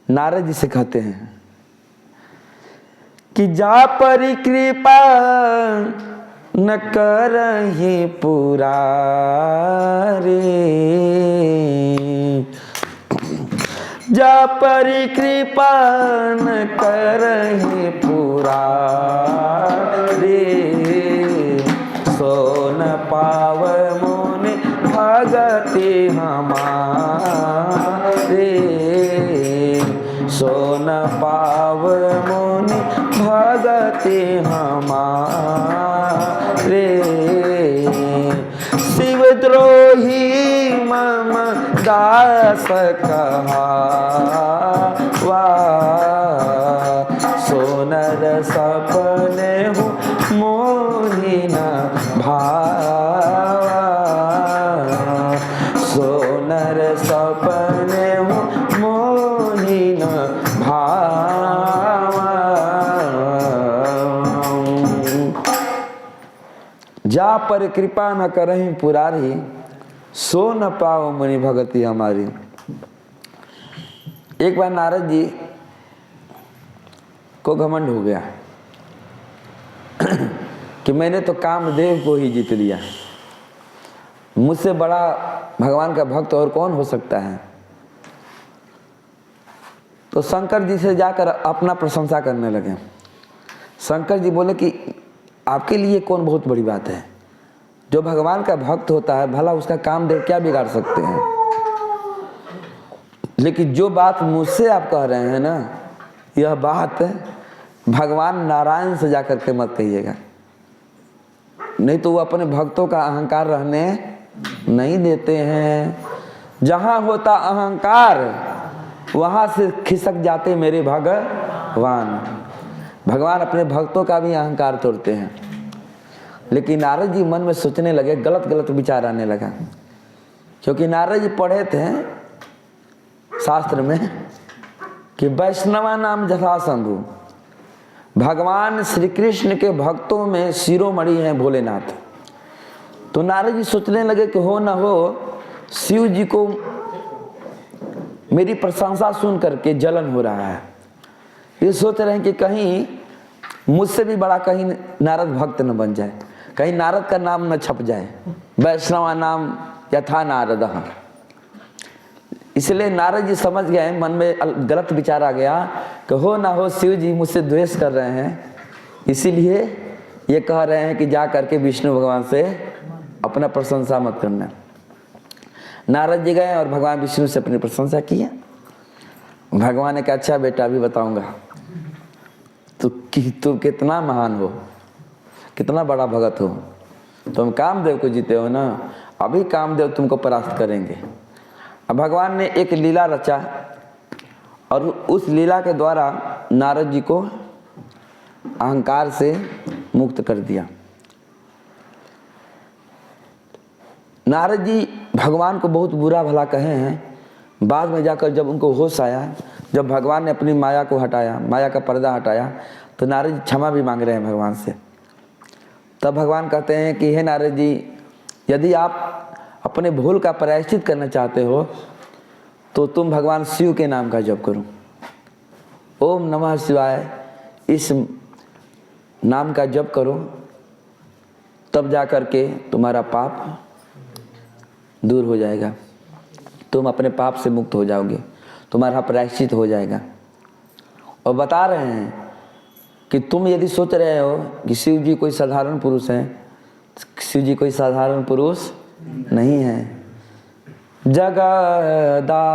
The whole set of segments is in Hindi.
नारद जी से कहते हैं कि जा पर कृपा न करहि पुरारी, जा पर कृपा न करहि पुरारी, सो न पाव मुनि भगति हमारे, सो न पाव मुनि भगति हमारे, शिवद्रोही मम दास कहावा, सो नर सपने हूँ मोहि न भावा, सो नर सपने हूँ मोहि न भावा। जा पर कृपा न करहि पुरारी, सो न पाओ मुनि भगति हमारी। एक बार नारद जी को घमंड हो गया कि मैंने तो कामदेव को ही जीत लिया, मुझसे बड़ा भगवान का भक्त और कौन हो सकता है। तो शंकर जी से जाकर अपना प्रशंसा करने लगे। शंकर जी बोले कि आपके लिए कौन बहुत बड़ी बात है, जो भगवान का भक्त होता है भला उसका कामदेव क्या बिगाड़ सकते हैं। लेकिन जो बात मुझसे आप कह रहे हैं ना, यह बात भगवान नारायण से जाकर के मत कहिएगा, नहीं तो वो अपने भक्तों का अहंकार रहने नहीं देते हैं। जहाँ होता अहंकार वहाँ से खिसक जाते मेरे भगवान। भगवान अपने भक्तों का भी अहंकार तोड़ते हैं। लेकिन नारद जी मन में सोचने लगे, गलत गलत विचार आने लगा, क्योंकि नारद जी पढ़े थे शास्त्र में कि वैष्णवा नाम जथा शंभु, भगवान श्री कृष्ण के भक्तों में शिरोमणि हैं भोलेनाथ। तो नारद जी सोचने लगे कि हो न हो शिव जी को मेरी प्रशंसा सुन करके जलन हो रहा है। ये सोच रहे हैं कि कहीं मुझसे भी बड़ा कहीं नारद भक्त न बन जाए, कहीं नारद का नाम न छप जाए, वैष्णवा नाम यथा नारद। इसलिए नारद जी समझ गए, मन में गलत विचार आ गया कि हो ना हो शिव जी मुझसे द्वेष कर रहे हैं, इसीलिए ये कह रहे हैं कि जा करके विष्णु भगवान से अपना प्रशंसा मत करना। नारद जी गए और भगवान विष्णु से अपनी प्रशंसा किया। भगवान ने कहा अच्छा बेटा अभी बताऊंगा तुम कितना महान हो, कितना बड़ा भगत हो। तुम कामदेव को जीते हो ना, अभी कामदेव तुमको परास्त करेंगे। अब भगवान ने एक लीला रचा और उस लीला के द्वारा नारद जी को अहंकार से मुक्त कर दिया। नारद जी भगवान को बहुत बुरा भला कहे हैं। बाद में जाकर जब उनको होश आया, जब भगवान ने अपनी माया को हटाया, माया का पर्दा हटाया, तो नारद जी क्षमा भी मांग रहे हैं भगवान से। तब भगवान कहते हैं कि हे नारद जी, यदि आप अपने भूल का प्रायश्चित करना चाहते हो तो तुम भगवान शिव के नाम का जप करो। ओम नमः शिवाय इस नाम का जप करो, तब जा कर के तुम्हारा पाप दूर हो जाएगा, तुम अपने पाप से मुक्त हो जाओगे, तुम्हारा प्रायश्चित हो जाएगा। और बता रहे हैं कि तुम यदि सोच रहे हो कि शिव जी कोई साधारण पुरुष हैं, शिव जी कोई साधारण पुरुष नहीं है। जगदात्मा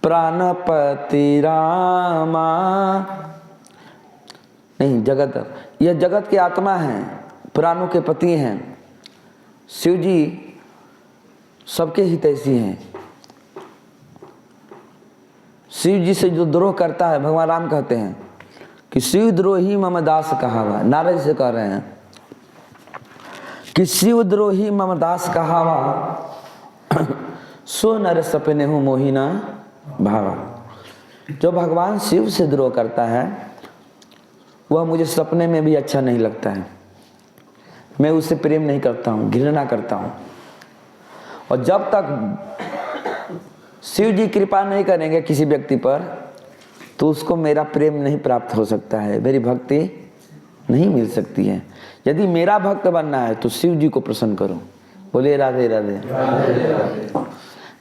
प्राणपति रामा, नहीं जगत, यह जगत के आत्मा हैं, प्राणों के पति हैं। शिव जी सबके हितैषी हैं। शिव जी से जो द्रोह करता है, भगवान राम कहते हैं कि शिव द्रोही मम दास कहावा। नारद से कह रहे हैं कि शिव द्रोही मम दास कहावा, सो नर सपने हूँ मोहिना भावा। जो भगवान शिव से द्रोह करता है वह मुझे सपने में भी अच्छा नहीं लगता है। मैं उससे प्रेम नहीं करता हूँ, घृणा करता हूँ। और जब तक शिव जी कृपा नहीं करेंगे किसी व्यक्ति पर तो उसको मेरा प्रेम नहीं प्राप्त हो सकता है, मेरी भक्ति नहीं मिल सकती है। यदि मेरा भक्त बनना है तो शिव जी को प्रसन्न करो। बोलिए राधे राधे।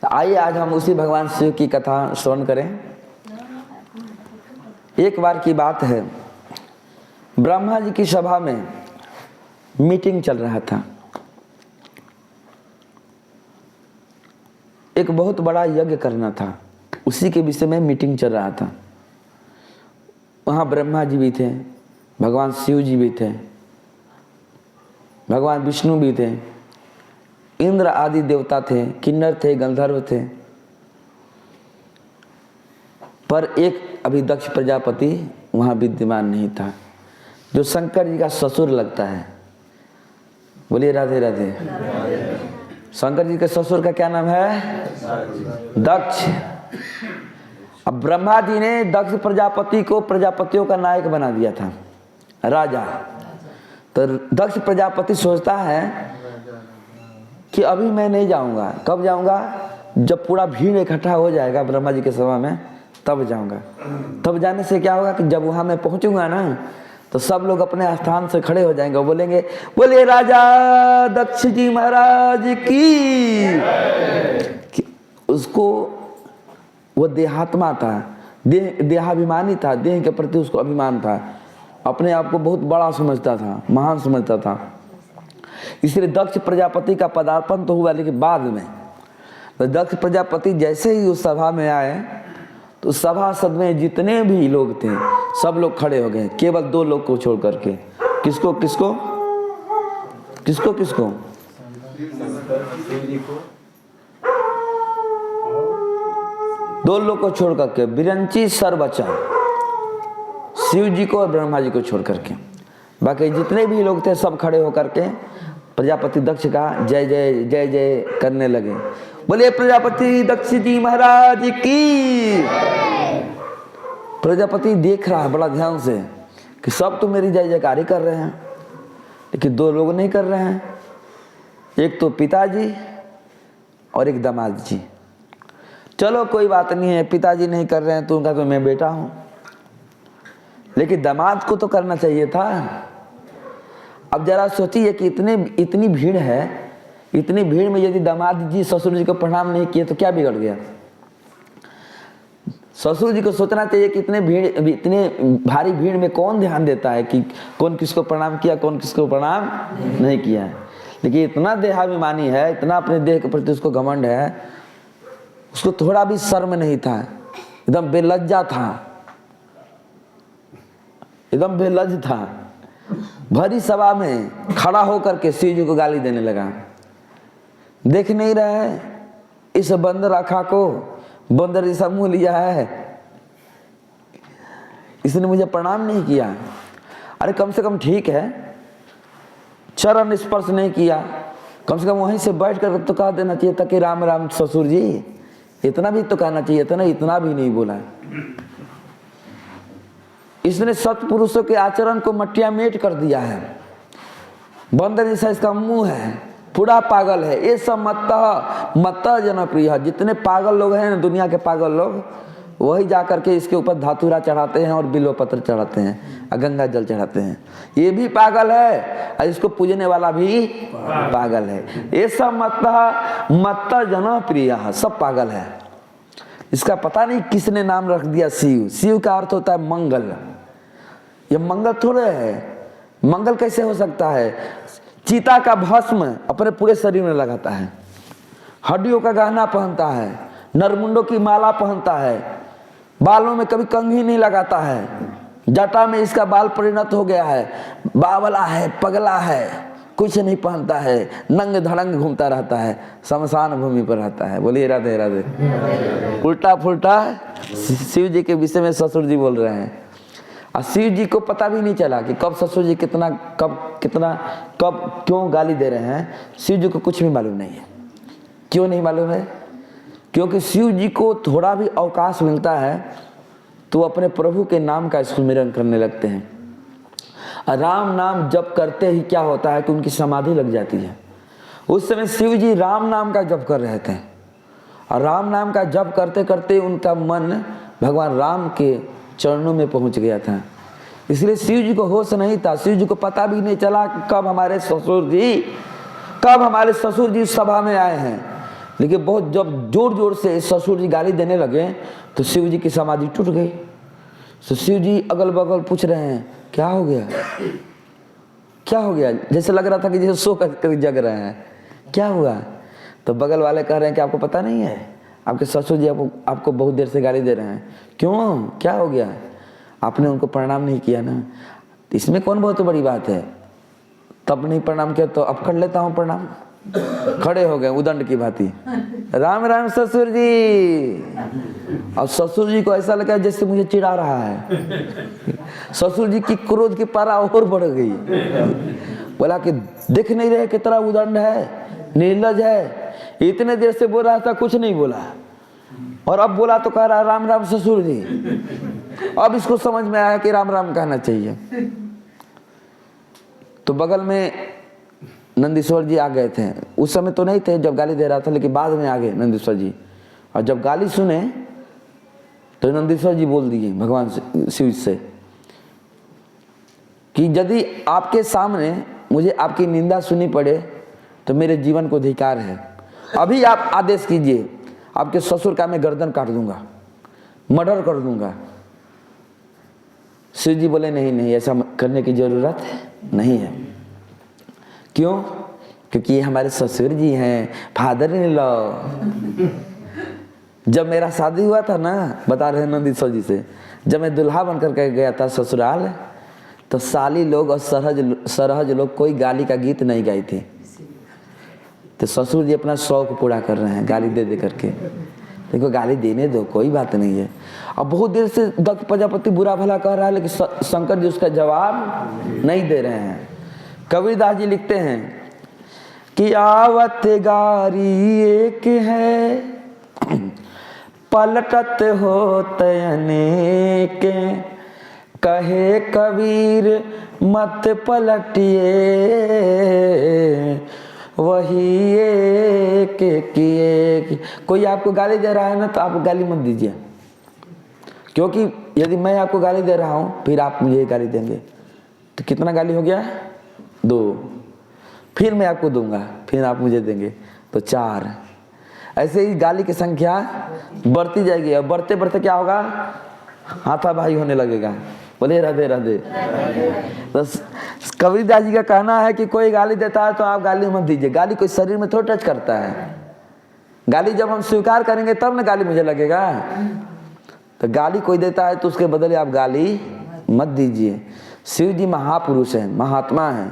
तो आइए आज हम उसी भगवान शिव की कथा श्रवण करें। एक बार की बात है, ब्रह्मा जी की सभा में मीटिंग चल रहा था। एक बहुत बड़ा यज्ञ करना था, उसी के विषय में मीटिंग चल रहा था। वहाँ ब्रह्मा जी भी थे, भगवान शिव जी भी थे, भगवान विष्णु भी थे, इंद्र आदि देवता थे, किन्नर थे, गंधर्व थे। पर एक अभी दक्ष प्रजापति वहाँ विद्यमान नहीं था, जो शंकर जी का ससुर लगता है। बोलिए राधे राधे। शंकर जी के ससुर का क्या नाम है? दक्ष। अब ब्रह्मा जी ने दक्ष प्रजापति को प्रजापतियों का नायक बना दिया था, राजा। तो दक्ष प्रजापति सोचता है कि अभी मैं नहीं जाऊंगा। कब जाऊंगा? जब पूरा भीड़ इकट्ठा हो जाएगा ब्रह्मा जी के सभा में, तब जाऊंगा। तब जाने से क्या होगा कि जब वहां मैं पहुंचूंगा ना, तो सब लोग अपने स्थान से खड़े हो जाएंगे, बोलेंगे बोले राजा दक्ष जी महाराज की। उसको वो देहात्मा था, देहाभिमानी था, देह के प्रति उसको अभिमान था, अपने आप को बहुत बड़ा समझता था, महान समझता था। इसलिए दक्ष प्रजापति का पदार्पण तो हुआ, लेकिन बाद में तो दक्ष प्रजापति जैसे ही उस सभा में आए तो सभासद में जितने भी लोग थे सब लोग खड़े हो गए, केवल 2 लोग को छोड़ करके। किसको किसको किसको किसको? दो लोग को छोड़ करके, विरंची सर्वचा, शिव जी को और ब्रह्मा जी को छोड़ करके बाकी जितने भी लोग थे सब खड़े होकर के प्रजापति दक्ष का जय जय जय जय करने लगे। बोले प्रजापति दक्ष जी महाराज की। प्रजापति देख रहा है बड़ा ध्यान से कि सब तो मेरी जय जयकारी कर रहे हैं, लेकिन 2 लोग नहीं कर रहे हैं, एक तो पिताजी और एक दामाद जी। चलो कोई बात नहीं है, पिताजी नहीं कर रहे हैं तो उनका तो मैं बेटा हूं, लेकिन दामाद को तो करना चाहिए था। अब जरा सोचिए कि इतनी भीड़ है, इतनी भीड़ में यदि दामाद जी ससुर जी को प्रणाम नहीं किए तो क्या बिगड़ गया? ससुर जी को सोचना चाहिए कि इतने भारी भीड़ में कौन ध्यान देता है कि कौन किसको प्रणाम किया, कौन किसको प्रणाम नहीं किया है। लेकिन इतना देहाभिमानी है, इतना अपने देह के प्रति उसको घमंड है, उसको थोड़ा भी शर्म नहीं था, एकदम बेलज्जा था, एकदम बेलज था। भरी सभा में खड़ा होकर के शिव जी को गाली देने लगा। देख नहीं रहे इस बंदर आखा को? बंदर जैसा मुंह लिया है, इसने मुझे प्रणाम नहीं किया। अरे कम से कम ठीक है, चरण स्पर्श नहीं किया, कम से कम वहीं से बैठ कर तो कह देना चाहिए था कि राम राम ससुर जी, इतना भी तो कहना चाहिए था ना। इतना भी नहीं बोला। इसने सत्पुरुषों के आचरण को मटिया मेट कर दिया है। बंदर जैसा इसका मुंह है, पूरा पागल है। ये सब मत जनप्रिय। जितने पागल लोग हैं ना, दुनिया के पागल लोग, वही जाकर के इसके ऊपर धातुरा चढ़ाते हैं और बिल्व पत्र चढ़ाते हैं और गंगा जल चढ़ाते हैं। ये भी पागल है और इसको पूजने वाला भी पागल है। ये सब मत जनप्रिय, सब पागल है। इसका पता नहीं किसने नाम रख दिया शिव। शिव का अर्थ होता है मंगल। ये मंगल थोड़े है। मंगल कैसे हो सकता है? चीता का भस्म अपने पूरे शरीर में लगाता है, हड्डियों का गहना पहनता है, नरमुंडों की माला पहनता है, बालों में कभी कंघी नहीं लगाता है, जटा में इसका बाल परिणत हो गया है, बावला है, पगला है, कुछ नहीं पहनता है, नंग धड़ंग घूमता रहता है, शमशान भूमि पर रहता है। बोलिए राधे राधे। उल्टा फुल्टा शिव जी के विषय में ससुर जी बोल रहे हैं। और शिव जी को पता भी नहीं चला कि कब ससुर जी कब क्यों गाली दे रहे हैं। शिव जी को कुछ भी मालूम नहीं है। क्यों नहीं मालूम है? क्योंकि शिव जी को थोड़ा भी अवकाश मिलता है तो अपने प्रभु के नाम का स्मरण करने लगते हैं। राम नाम जप करते ही क्या होता है कि उनकी समाधि लग जाती है। उस समय शिव जी राम नाम का जप कर रहे थे और राम नाम का जप करते करते उनका मन भगवान राम के चरणों में पहुंच गया था। इसलिए शिव जी को होश नहीं था, शिव जी को पता भी नहीं चला कि कब हमारे ससुर जी सभा में आए हैं। लेकिन बहुत जब जोर जोर से ससुर जी गाली देने लगे तो शिव जी की समाधि टूट गई। तो शिव जी अगल बगल पूछ रहे हैं क्या हो गया, क्या हो गया, जैसे लग रहा था कि जैसे सो कर जग रहे हैं, क्या हुआ। तो बगल वाले कह रहे हैं कि आपको पता नहीं है, आपके ससुर जी आपको बहुत देर से गाली दे रहे हैं। क्यों, क्या हो गया, आपने उनको प्रणाम नहीं किया ना। इसमें कौन बहुत बड़ी बात है, तब नहीं प्रणाम किया तो अब कर लेता हूँ प्रणाम। खड़े हो गए उदंड की भांति, राम राम ससुर जी। और ससुर जी को ऐसा लगा जैसे मुझे चिढ़ा रहा है। ससुर जी की क्रोध की पारा और बढ़ गई। बोला कि देख नहीं रहे कितना उदंड है, निर्लज है, इतने देर से बोल रहा था कुछ नहीं बोला और अब बोला तो कह रहा राम राम ससुर जी। अब इसको समझ में आया कि राम राम कहना चाहिए। तो बगल में नंदीश्वर जी आ गए थे, उस समय तो नहीं थे जब गाली दे रहा था, लेकिन बाद में आ गए नंदीश्वर जी। और जब गाली सुने तो नंदीश्वर जी बोल दिए भगवान शिव से कि यदि आपके सामने मुझे आपकी निंदा सुनी पड़े तो मेरे जीवन को धिक्कार है। अभी आप आदेश कीजिए, आपके ससुर का मैं गर्दन काट दूंगा, मर्डर कर दूंगा। शिव जी बोले नहीं नहीं, ऐसा करने की जरूरत नहीं है। क्यों, क्योंकि ये हमारे ससुर जी हैं, फादर इन लॉ। जब मेरा शादी हुआ था ना, बता रहे नंदीश्वर जी से, जब मैं दुल्हा बनकर के गया था ससुराल, तो साली लोग और सरहज लोग कोई गाली का गीत नहीं गाई थी। तो ससुर जी अपना शौक पूरा कर रहे हैं गाली दे दे करके। देखो गाली देने दो, कोई बात नहीं है। अब बहुत देर से दक्ष प्रजापति बुरा भला कह रहा है, लेकिन शंकर जी उसका जवाब नहीं दे रहे हैं। कबीरदास जी लिखते हैं कि आवत गारी एक है, पलटत होत अनेक, कहे कबीर मत पलटिए, वही एक किए। कोई आपको गाली दे रहा है ना, तो आप गाली मत दीजिए, क्योंकि यदि मैं आपको गाली दे रहा हूं फिर आप मुझे गाली देंगे तो कितना गाली हो गया, 2। फिर मैं आपको दूंगा, फिर आप मुझे देंगे तो 4। ऐसे ही गाली की संख्या बढ़ती जाएगी और बढ़ते बढ़ते क्या होगा, हाथापाई होने लगेगा। बोले राधे राधे। तो कबीरदास जी का कहना है कि कोई गाली देता है तो आप गाली मत दीजिए। गाली कोई शरीर में थोड़ा टच करता है, गाली जब हम स्वीकार करेंगे तब ना गाली मुझे लगेगा। तो गाली कोई देता है तो उसके बदले आप गाली मत दीजिए। शिव जी महापुरुष हैं, महात्मा हैं।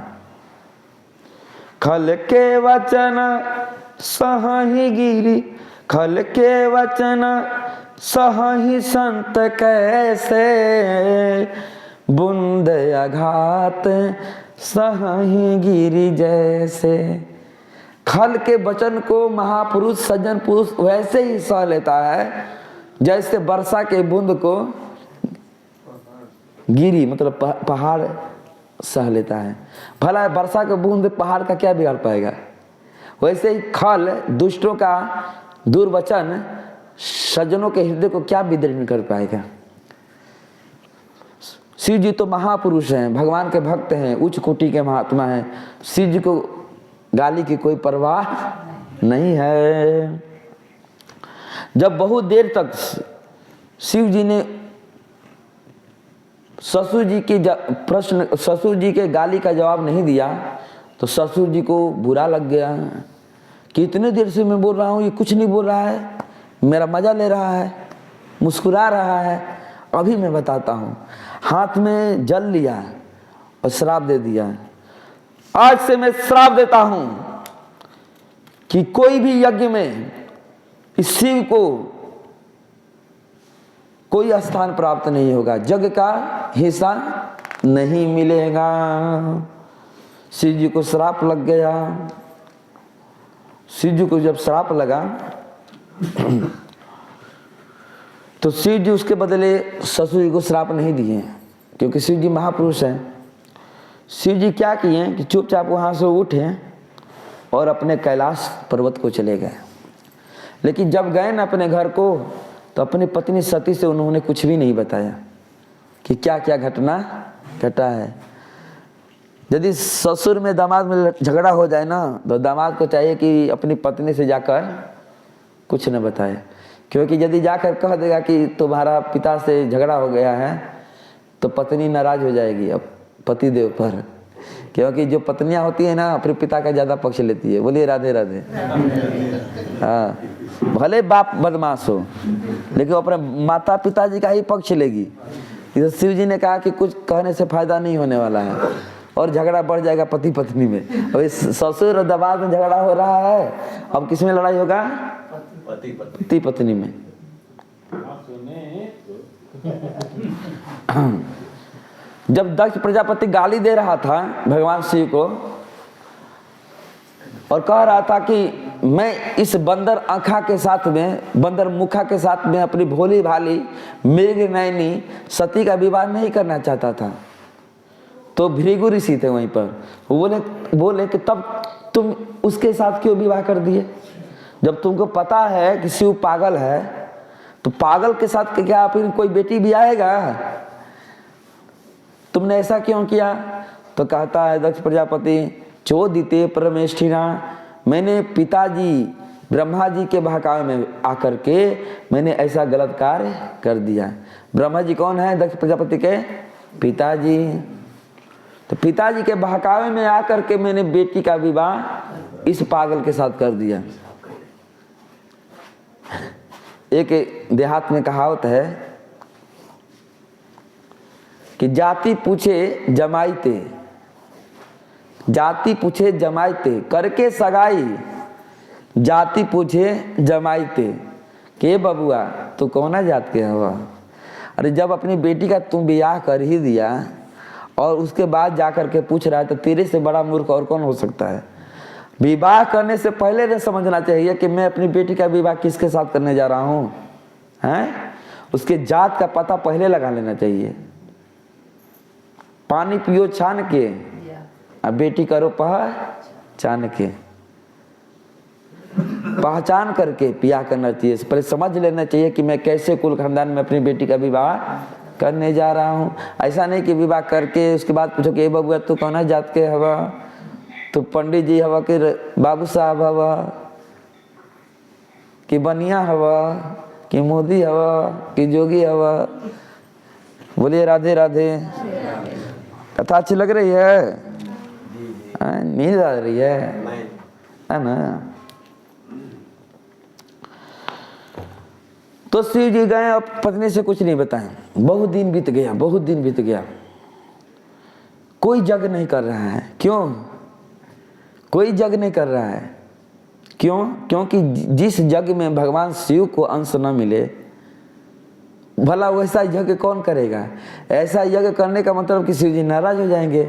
खल के वचन सहहि गिरी, खल के वचन सहहि संत कैसे, बूंद आघात सहहि गिरी जैसे। खल के वचन को महापुरुष सज्जन पुरुष वैसे ही सह लेता है जैसे वर्षा के बूंद को गिरी मतलब पहाड़ सह लेता है। भला वर्षा के बूंद पहाड़ का क्या बिगाड़ पाएगा। वैसे ही खल दुष्टों का दुर्वचन सज्जनों के हृदय को क्या विदीर्ण कर पाएगा। शिव जी तो महापुरुष हैं, भगवान के भक्त हैं, उच्च कोटि के महात्मा हैं। शिव जी को गाली की कोई परवाह नहीं है। जब बहुत देर तक शिव जी ने ससुर जी के प्रश्न, ससुर जी के गाली का जवाब नहीं दिया तो ससुर जी को बुरा लग गया कि इतने देर से मैं बोल रहा हूँ, ये कुछ नहीं बोल रहा है, मेरा मजा ले रहा है, मुस्कुरा रहा है। अभी मैं बताता हूँ। हाथ में जल लिया और श्राप दे दिया। आज से मैं श्राप देता हूँ कि कोई भी यज्ञ में इस शिव को कोई स्थान प्राप्त नहीं होगा, जग का हिस्सा नहीं मिलेगा। शिव जी को श्राप लग गया। शिव जी को जब श्राप लगा तो शिव जी उसके बदले ससुर जी को श्राप नहीं दिए, क्योंकि शिव जी महापुरुष हैं। शिव जी क्या किए कि चुपचाप वहाँ से उठे और अपने कैलाश पर्वत को चले गए। लेकिन जब गए ना अपने घर को तो अपनी पत्नी सती से उन्होंने कुछ भी नहीं बताया कि क्या क्या घटना घटा है। यदि ससुर में दामाद में झगड़ा हो जाए ना तो दामाद को चाहिए कि अपनी पत्नी से जाकर कुछ न बताए, क्योंकि यदि जाकर कह देगा कि तुम्हारा पिता से झगड़ा हो गया है तो पत्नी नाराज हो जाएगी अब पतिदेव पर, क्योंकि जो पत्नियां होती है ना अपने पिता का ज़्यादा पक्ष लेती है। बोलिए राधे राधे। हाँ, भले बाप बदमाश हो लेकिन वो अपने माता पिताजी का ही पक्ष लेगी। इधर शिव जी ने कहा कि कुछ कहने से फायदा नहीं होने वाला है और झगड़ा बढ़ जाएगा पति पत्नी में। और इस ससुर और दमाद में झगड़ा हो रहा है, अब किस में लड़ाई होगा? पति पत्नी में। जब दक्ष प्रजापति गाली दे रहा था भगवान शिव को और कह रहा था कि मैं इस बंदर आँखा के साथ में, बंदर मुखा के साथ में अपनी भोली भाली मृग नयनी सती का विवाह नहीं करना चाहता था, तो भृगु ऋषि थे वहीं पर, बोले कि तब तुम उसके साथ क्यों विवाह कर दिए? जब तुमको पता है कि शिव पागल है तो पागल के साथ क्या फिर कोई बेटी भी आएगा? तुमने ऐसा क्यों किया? तो कहता है दक्ष प्रजापति, चोदिते परमेष्ठिना, मैंने पिताजी ब्रह्मा जी के बहकावे में आकर के मैंने ऐसा गलत कार्य कर दिया। ब्रह्मा जी कौन है? दक्ष प्रजापति के पिताजी। तो पिताजी के बहकावे में आकर के मैंने बेटी का विवाह इस पागल के साथ कर दिया। एक देहात में कहावत है कि जाति पूछे जमाईते, जाति पूछे जमाईते, करके सगाई जाति पूछे जमाईते, के बबुआ तू कौना जात के हवा? अरे जब अपनी बेटी का तुम ब्याह कर ही दिया और उसके बाद जाकर के पूछ रहा है तो तेरे से बड़ा मूर्ख और कौन हो सकता है? विवाह करने से पहले तो समझना चाहिए कि मैं अपनी बेटी का विवाह किसके साथ करने जा रहा हूँ, हैं? उसके जात का पता पहले लगा लेना चाहिए। पानी पियो छान के, अब बेटी करो पहचान के, पहचान करके पिया करना चाहिए। पहले समझ लेना चाहिए कि मैं कैसे कुल खानदान में अपनी बेटी का विवाह करने जा रहा हूँ। ऐसा नहीं कि विवाह करके उसके बाद पूछो कि बबुआ तू कौन जात के हवा, तो पंडित जी हवा कि बाबू साहब हवा कि बनिया हवा कि मोदी हवा कि जोगी हवा। बोलिए राधे राधे। कथा अच्छी लग रही है? नींद आ रही है ना? तो शिव जी गए और पत्नी से कुछ नहीं बताएं। बहुत दिन बीत गया, बहुत दिन बीत गया, कोई जग नहीं कर रहा है। क्यों कोई जग नहीं कर रहा है? क्यों? क्योंकि जिस जग में भगवान शिव को अंश न मिले, भला वैसा यज्ञ कौन करेगा? ऐसा यज्ञ करने का मतलब कि शिव जी नाराज हो जाएंगे,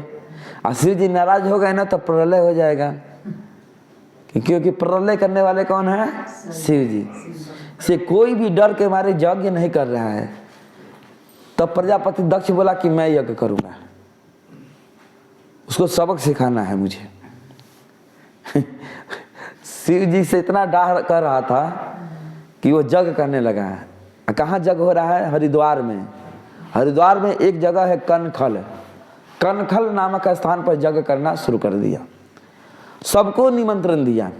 और शिव जी नाराज हो गए ना तो प्रलय हो जाएगा, क्योंकि प्रलय करने वाले कौन है? शिव जी। से कोई भी डर के मारे यज्ञ नहीं कर रहा है। तब प्रजापति दक्ष बोला कि मैं यज्ञ करूंगा, उसको सबक सिखाना है मुझे। शिव जी से इतना डर कर रहा था कि वो यज्ञ करने लगा है। कहाँ यज्ञ हो रहा है? हरिद्वार में। हरिद्वार में एक जगह है कनखल, कनखल नामक स्थान पर यज्ञ करना शुरू कर दिया। सबको निमंत्रण दिया,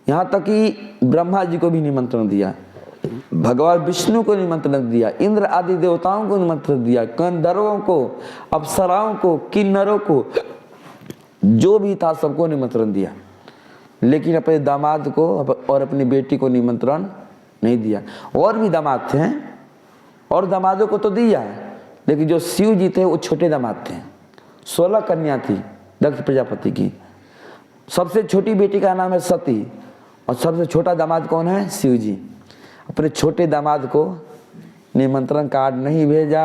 यहाँ तक कि ब्रह्मा जी को भी निमंत्रण दिया, भगवान विष्णु को निमंत्रण दिया, इंद्र आदि देवताओं को निमंत्रण दिया, गंधर्वों को, अप्सराओं को, किन्नरों को, जो भी था सबको निमंत्रण दिया। लेकिन अपने दामाद को और अपनी बेटी को निमंत्रण नहीं दिया। और भी दामाद थे और दामादों को तो दिया, लेकिन जो शिव जी थे वो छोटे दामाद थे। 16 कन्या थी दक्ष प्रजापति की। सबसे छोटी बेटी का नाम है सती और सबसे छोटा दामाद कौन है? शिव जी। अपने छोटे दामाद को निमंत्रण कार्ड नहीं भेजा।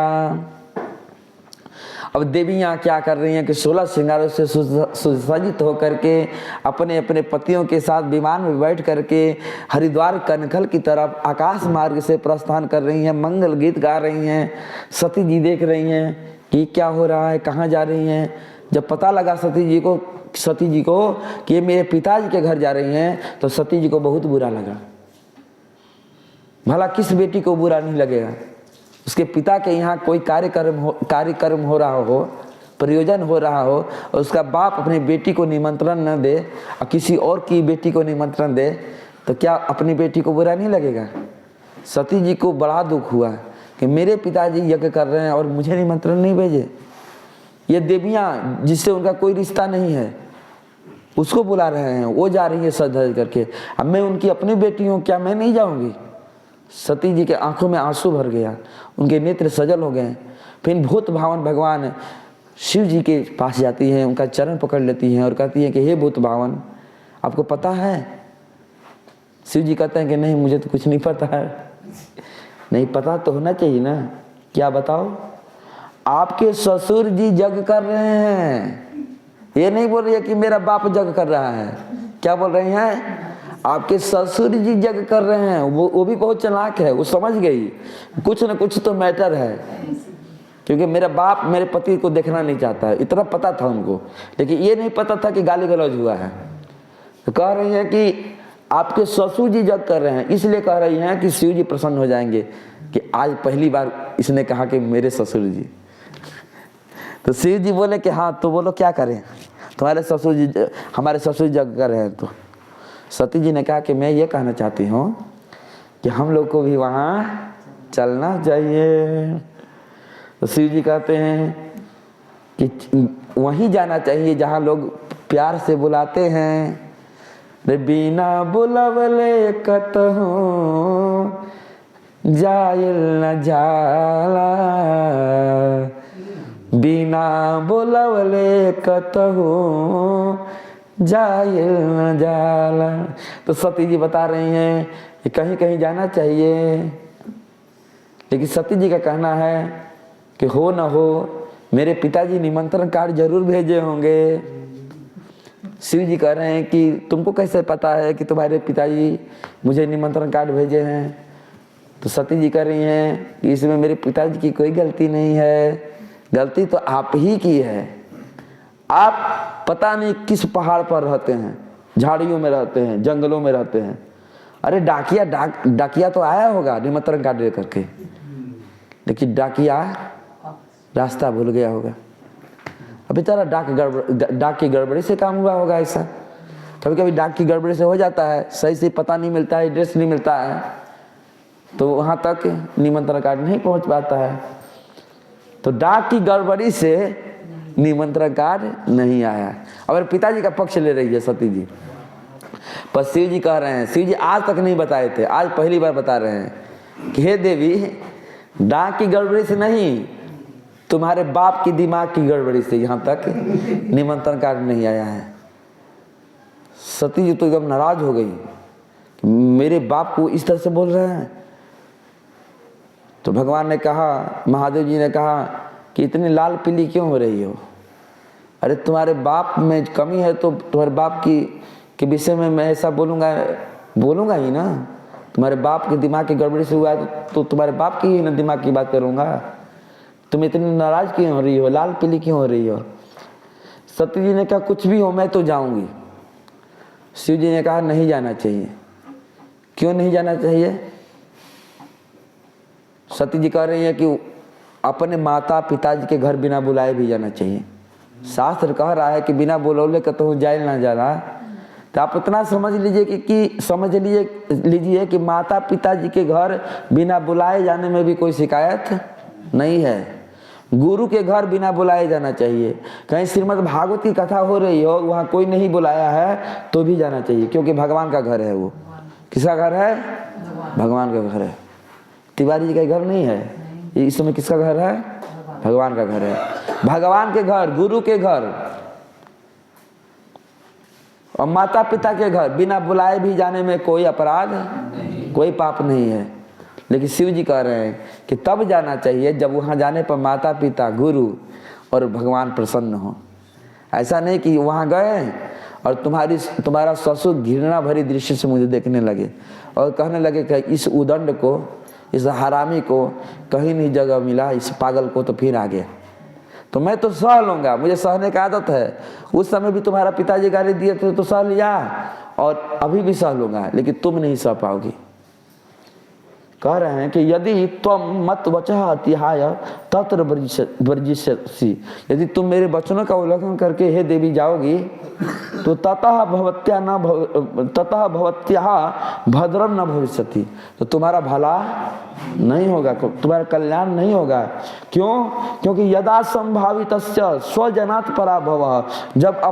अब देवियाँ क्या कर रही हैं कि 16 श्रृंगारों से सुसज्जित होकर के अपने अपने पतियों के साथ विमान में बैठ करके हरिद्वार कनखल की तरफ आकाश मार्ग से प्रस्थान कर रही हैं, मंगल गीत गा रही हैं। सती जी देख रही हैं कि क्या हो रहा है, कहाँ जा रही हैं। जब पता लगा सती जी को सती जी को कि ये मेरे पिताजी के घर जा रही हैं, तो सती जी को बहुत बुरा लगा। भला किस बेटी को बुरा नहीं लगेगा? उसके पिता के यहाँ कोई कार्यक्रम हो रहा हो, प्रयोजन हो रहा हो, और उसका बाप अपनी बेटी को निमंत्रण न दे और किसी और की बेटी को निमंत्रण दे, तो क्या अपनी बेटी को बुरा नहीं लगेगा? सती जी को बड़ा दुख हुआ कि मेरे पिताजी यज्ञ कर रहे हैं और मुझे निमंत्रण नहीं भेजे। ये देवियाँ जिससे उनका कोई रिश्ता नहीं है उसको बुला रहे हैं, वो जा रही है सज धज करके, अब मैं उनकी अपनी बेटी हूँ, क्या मैं नहीं जाऊँगी? सती जी के आंखों में आंसू भर गया, उनके नेत्र सजल हो गए। फिर भूत भावन भगवान शिव जी के पास जाती हैं, उनका चरण पकड़ लेती हैं और कहती हैं कि हे भूत भावन, आपको पता है? शिव जी कहते हैं कि नहीं, मुझे तो कुछ नहीं पता है। नहीं पता तो होना चाहिए ना, क्या बताओ? आपके ससुर जी यज्ञ कर रहे हैं। ये नहीं बोल रही है कि मेरा बाप यज्ञ कर रहा है, क्या बोल रही हैं? आपके ससुर जी यज्ञ कर रहे हैं। वो भी बहुत चालाक है, वो समझ गई कुछ न कुछ तो मैटर है, क्योंकि मेरा बाप मेरे पति को देखना नहीं चाहता है, इतना पता था उनको। लेकिन ये नहीं पता था कि गाली गलौज हुआ है। तो कह रही है कि आपके ससुर जी यज्ञ कर रहे हैं, इसलिए कह रही हैं कि शिव जी प्रसन्न हो जाएंगे कि आज पहली बार इसने कहा कि मेरे ससुर जी। तो शिव जी बोले कि हाँ, तो बोलो क्या करें, तुम्हारे ससुर जी, हमारे ससुर यज्ञ कर रहे हैं। तो सती जी ने कहा कि मैं ये कहना चाहती हूँ कि हम लोग को भी वहाँ चलना चाहिए। तो शिव जी कहते हैं कि वहीं जाना चाहिए जहाँ लोग प्यार से बुलाते हैं। रे बिना बुलवले कतहु जाइल न जाला, बिना बुलवले कतहु जाइल न जाला। तो सती जी बता रही हैं कि कहीं कहीं जाना चाहिए, लेकिन सती जी का कहना है कि हो न हो मेरे पिताजी निमंत्रण कार्ड जरूर भेजे होंगे। शिव जी कह रहे हैं कि तुमको कैसे पता है कि तुम्हारे पिताजी मुझे निमंत्रण कार्ड भेजे हैं? तो सती जी कह रही हैं कि इसमें मेरे पिताजी की कोई गलती नहीं है, गलती तो आप ही की है। आप पता नहीं किस पहाड़ पर रहते हैं, झाड़ियों में रहते हैं, जंगलों में रहते हैं। अरे डाकिया तो आया होगा निमंत्रण कार्ड दे करके, लेकिन डाकिया रास्ता भूल गया होगा। अभी तेरा डाक की गड़बड़ी से काम हुआ होगा। ऐसा कभी कभी डाक की गड़बड़ी से हो जाता है, सही से पता नहीं मिलता है, एड्रेस नहीं मिलता है, तो वहाँ तक निमंत्रण कार्ड नहीं पहुँच पाता है। तो डाक की गड़बड़ी से निमंत्रण कार्ड नहीं आया। और पिताजी का पक्ष ले रही है सती जी, पर शिव जी कह रहे हैं, शिव जी आज तक नहीं बताए थे, आज पहली बार बता रहे हैं कि हे देवी, डाक की गड़बड़ी से नहीं, तुम्हारे बाप की दिमाग की गड़बड़ी से यहाँ तक निमंत्रण कार्ड नहीं आया है। सती जी तो एकदम नाराज हो गई, मेरे बाप को इस तरह से बोल रहे हैं। तो भगवान ने कहा, महादेव जी ने कहा कि इतनी लाल पीली क्यों हो रही हो? अरे तुम्हारे बाप में कमी है तो तुम्हारे बाप के विषय में मैं ऐसा बोलूँगा ही ना। तुम्हारे बाप के दिमाग की गड़बड़ी से हुआ है तो तुम्हारे बाप की ही ना दिमाग की बात करूँगा। तुम इतनी नाराज क्यों हो रही हो, लाल पीली क्यों हो रही हो? सती जी ने कहा कुछ भी हो मैं तो जाऊंगी। शिव जी ने कहा नहीं जाना चाहिए। क्यों नहीं जाना चाहिए? सती जी कह रही है कि अपने माता पिताजी के घर बिना बुलाए भी जाना चाहिए। शास्त्र कह रहा है कि बिना बुलौले कतहु जाइल ना जाला। तो आप इतना समझ लीजिए कि माता पिताजी के घर बिना बुलाए जाने में भी कोई शिकायत नहीं है। गुरु के घर बिना बुलाए जाना चाहिए। कहीं श्रीमद् भागवत की कथा हो रही हो, वहाँ कोई नहीं बुलाया है तो भी जाना चाहिए, क्योंकि भगवान का घर है। वो किसका घर है? भगवान का घर है। तिवारी जी का घर नहीं है। इस समय किसका घर है? भगवान का घर है। भगवान के घर, गुरु के घर और माता पिता के घर बिना बुलाए भी जाने में कोई अपराध, कोई पाप नहीं है। लेकिन शिव जी कह रहे हैं कि तब जाना चाहिए जब वहाँ जाने पर माता पिता, गुरु और भगवान प्रसन्न हो। ऐसा नहीं कि वहाँ गए और तुम्हारा ससुर घृणा भरी दृश्य से मुझे देखने लगे और कहने लगे कि इस उदंड को, इस हरामी को कहीं नहीं जगह मिला, इस पागल को तो फिर आ गया। तो मैं तो सह लूँगा, मुझे सहने का आदत है। उस समय भी तुम्हारा पिताजी गाली दिए थे तो सह लिया, और अभी भी सह लूँगा, लेकिन तुम नहीं सह पाओगी। कह रहे हैं कि यदि त्वम मत वचः अतिहाय तत्र वर्जिष्यसि, यदि तुम मेरे वचनों का उल्लंघन करके हे देवी जाओगी तो ततः भवत्याः भद्रम न भविष्यति, तो तुम्हारा भला नहीं होगा, तुम्हारा कल्याण नहीं होगा। क्यों? क्योंकि यदा संभावितस्य स्वजनात् पराभवः, जब